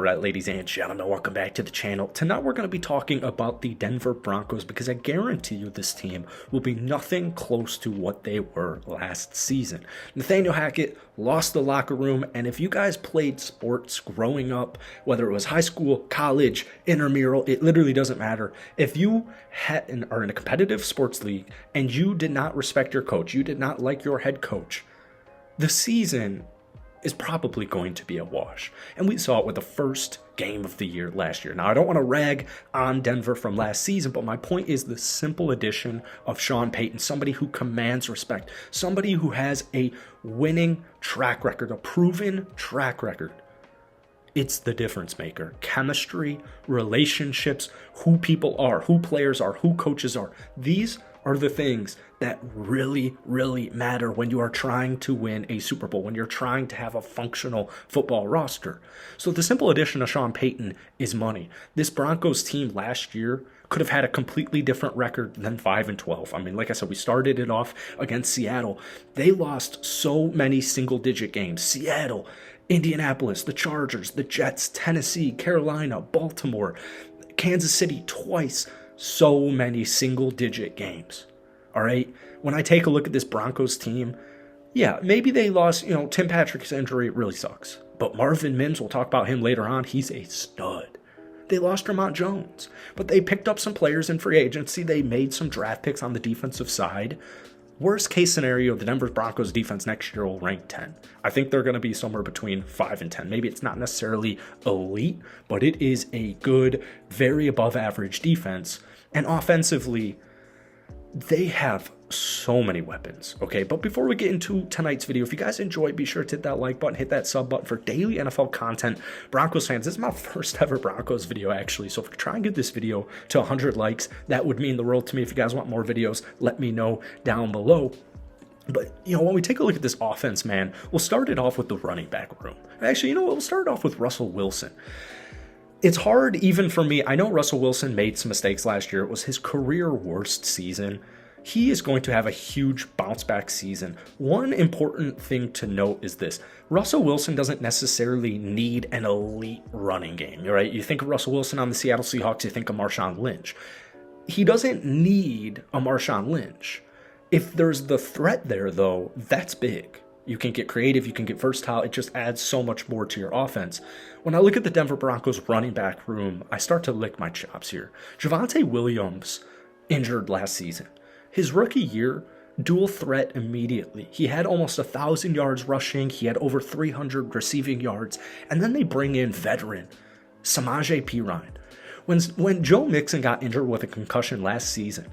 Alright, ladies and gentlemen, welcome back to the channel. Tonight we're going to be talking about the Denver Broncos because I guarantee you this team will be nothing close to what they were last season. Nathaniel Hackett lost the locker room, and if you guys played sports growing up, whether it was high school, college, intramural, it literally doesn't matter. If you are in a competitive sports league and you did not respect your coach, you did not like your head coach, the season is probably going to be a wash. And we saw it with the first game of the year last year. Now, I don't want to rag on Denver from last season, but my point is the simple addition of Sean Payton, somebody who commands respect, somebody who has a winning track record, a proven track record. It's the difference maker. Chemistry, relationships, who people are, who players are, who coaches are. These are the things that really, really matter when you are trying to win a Super Bowl, when you're trying to have a functional football roster. So the simple addition of Sean Payton is money. This Broncos team last year could have had a completely different record than 5-12. I mean, like I said, we started it off against Seattle. They lost so many single-digit games. Seattle, Indianapolis, the Chargers, the Jets, Tennessee, Carolina, Baltimore, Kansas City twice. So many single-digit games. All right? When I take a look at this Broncos team, yeah, maybe they lost, Tim Patrick's injury really sucks. But Marvin Mims, we'll talk about him later on, he's a stud. They lost Vermont Jones, but they picked up some players in free agency. They made some draft picks on the defensive side. Worst case scenario, the Denver Broncos defense next year will rank 10. I think they're going to be somewhere between 5 and 10. Maybe it's not necessarily elite, but it is a good, very above average defense. And offensively, they have so many weapons, okay? But before we get into tonight's video, if you guys enjoyed, be sure to hit that like button, hit that sub button for daily NFL content. Broncos fans, this is my first ever Broncos video, actually. So if we try and get this video to 100 likes, that would mean the world to me. If you guys want more videos, let me know down below. But, when we take a look at this offense, man, we'll start it off with the running back room. Actually, we'll start off with Russell Wilson. It's hard even for me. I know Russell Wilson made some mistakes last year. It was his career worst season. He is going to have a huge bounce back season. One important thing to note is this. Russell Wilson doesn't necessarily need an elite running game, right? You think of Russell Wilson on the Seattle Seahawks, you think of Marshawn Lynch. He doesn't need a Marshawn Lynch. If there's the threat there, though, that's big. You can get creative, you can get versatile. It just adds so much more to your offense. When I look at the Denver Broncos running back room, I start to lick my chops here. Javonte Williams injured last season. His rookie year, dual threat immediately. He had almost 1,000 yards rushing. He had over 300 receiving yards. And then they bring in veteran Samaje Perine. When Joe Mixon got injured with a concussion last season,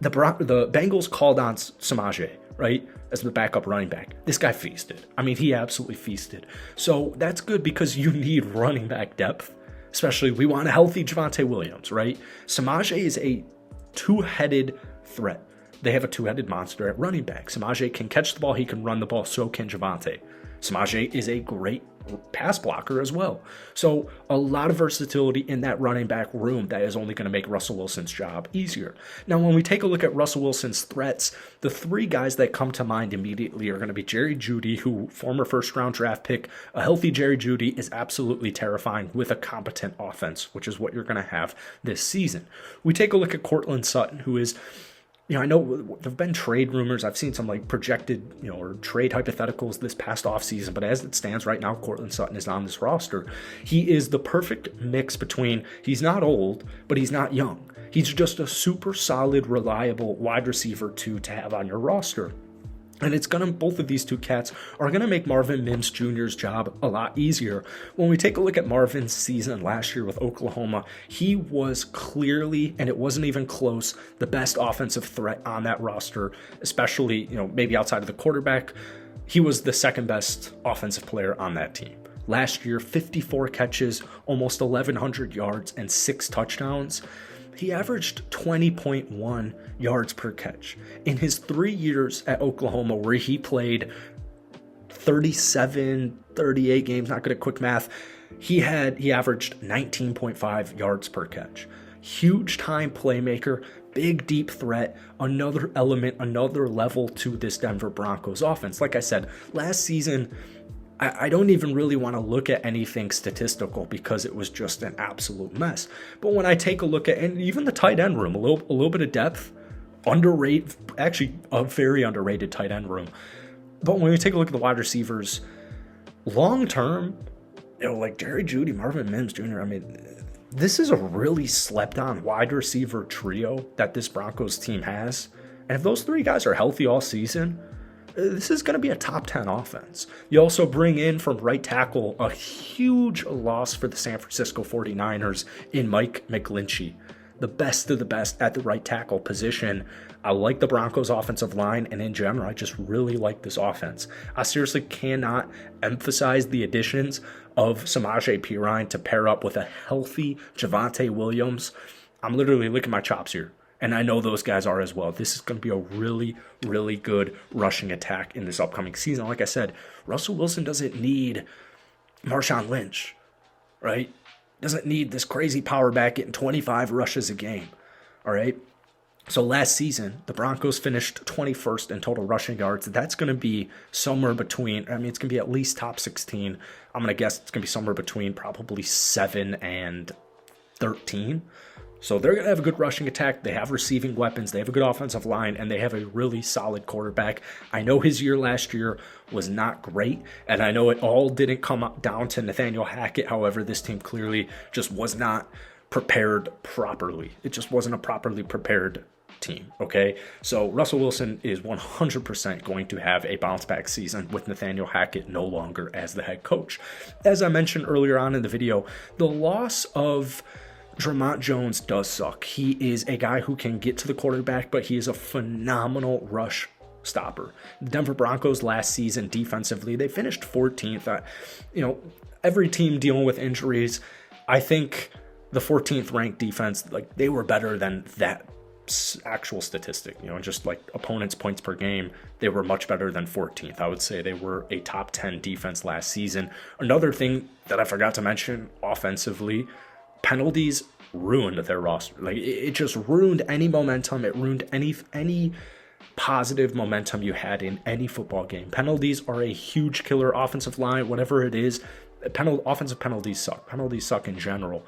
the Bengals called on Samaje, right, as the backup running back. This guy feasted. I mean, he absolutely feasted. So that's good because you need running back depth. Especially, we want a healthy Javonte Williams, right? Samaje is a two-headed threat. They have a two-headed monster at running back. Samaje can catch the ball. He can run the ball. So can Javonte. Samaje is a great pass blocker as well. So a lot of versatility in that running back room that is only going to make Russell Wilson's job easier. Now, when we take a look at Russell Wilson's threats, the three guys that come to mind immediately are going to be Jerry Jeudy, who former first-round draft pick. A healthy Jerry Jeudy is absolutely terrifying with a competent offense, which is what you're going to have this season. We take a look at Courtland Sutton, who is, I know there have been trade rumors. I've seen some projected, or trade hypotheticals this past offseason, but as it stands right now, Courtland Sutton is on this roster. He is the perfect mix between, he's not old, but he's not young. He's just a super solid, reliable wide receiver to have on your roster. And both of these two cats are going to make Marvin Mims Jr.'s job a lot easier. When we take a look at Marvin's season last year with Oklahoma, he was clearly, and it wasn't even close, the best offensive threat on that roster, especially, maybe outside of the quarterback. He was the second best offensive player on that team. Last year, 54 catches, almost 1,100 yards, and 6 touchdowns. He averaged 20.1 yards per catch. In his 3 years at Oklahoma, where he played 37, 38 games, not good at quick math, he averaged 19.5 yards per catch. Huge time playmaker, big deep threat, another element, another level to this Denver Broncos offense. Like I said, last season, I don't even really want to look at anything statistical because it was just an absolute mess. But when I take a look at, and even the tight end room, a little bit of depth, underrated, actually a very underrated tight end room. But when we take a look at the wide receivers, long term, like Jerry Jeudy, Marvin Mims Jr., I mean, this is a really slept on wide receiver trio that this Broncos team has. And if those three guys are healthy all season, this is going to be a top 10 offense. You also bring in from right tackle a huge loss for the San Francisco 49ers in Mike McGlinchey, the best of the best at the right tackle position. I like the Broncos offensive line, and in general, I just really like this offense. I seriously cannot emphasize the additions of Samaje Perine to pair up with a healthy Javonte Williams. I'm literally licking my chops here. And I know those guys are as well. This is going to be a really, really good rushing attack in this upcoming season. Like I said, Russell Wilson doesn't need Marshawn Lynch, right? Doesn't need this crazy power back getting 25 rushes a game, all right? So last season, the Broncos finished 21st in total rushing yards. That's going to be somewhere between, I mean, it's going to be at least top 16. I'm going to guess it's going to be somewhere between probably 7 and 13. So they're going to have a good rushing attack. They have receiving weapons. They have a good offensive line, and they have a really solid quarterback. I know his year last year was not great, and I know it all didn't come down to Nathaniel Hackett. However, this team clearly just was not prepared properly. It just wasn't a properly prepared team, okay? So Russell Wilson is 100% going to have a bounce-back season with Nathaniel Hackett no longer as the head coach. As I mentioned earlier on in the video, the loss of Dre'Mont Jones does suck. He is a guy who can get to the quarterback, but he is a phenomenal rush stopper. The Denver Broncos last season defensively, they finished 14th. Every team dealing with injuries, I think the 14th ranked defense, like they were better than that actual statistic, just like opponents' points per game, they were much better than 14th. I would say they were a top 10 defense last season. Another thing that I forgot to mention offensively, penalties ruined their roster. Like it just ruined any momentum. It ruined any positive momentum you had in any football game. Penalties are a huge killer. Offensive line, whatever it is, offensive penalties suck. Penalties suck in general.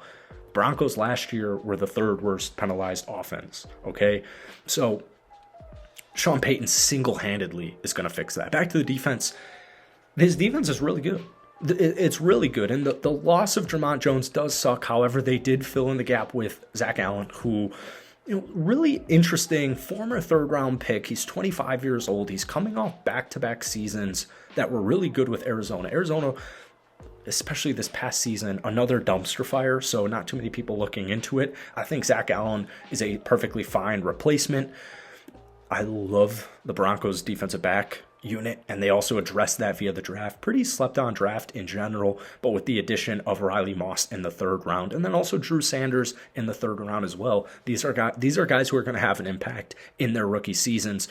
Broncos last year were the third worst penalized offense. Okay, so Sean Payton single-handedly is going to fix that. Back to the defense. His defense is really good. It's really good, and the loss of Dre'Mont Jones does suck. However, they did fill in the gap with Zach Allen, who, really interesting former third-round pick. He's 25 years old. He's coming off back-to-back seasons that were really good with Arizona. Arizona, especially this past season, another dumpster fire, so not too many people looking into it. I think Zach Allen is a perfectly fine replacement. I love the Broncos defensive back unit, and they also addressed that via the draft. Pretty slept on draft in general, but with the addition of Riley Moss in the third round, and then also Drew Sanders in the third round as well. These are guys who are going to have an impact in their rookie seasons.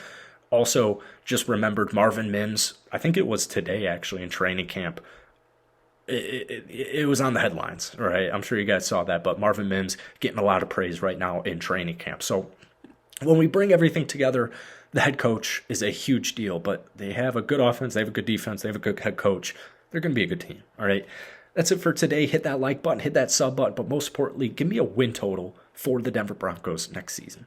Also, just remembered Marvin Mims. I think it was today actually in training camp. It was on the headlines, right? I'm sure you guys saw that, but Marvin Mims getting a lot of praise right now in training camp. So when we bring everything together, the head coach is a huge deal, but they have a good offense, they have a good defense, they have a good head coach. They're going to be a good team, all right? That's it for today. Hit that like button, hit that sub button, but most importantly, give me a win total for the Denver Broncos next season.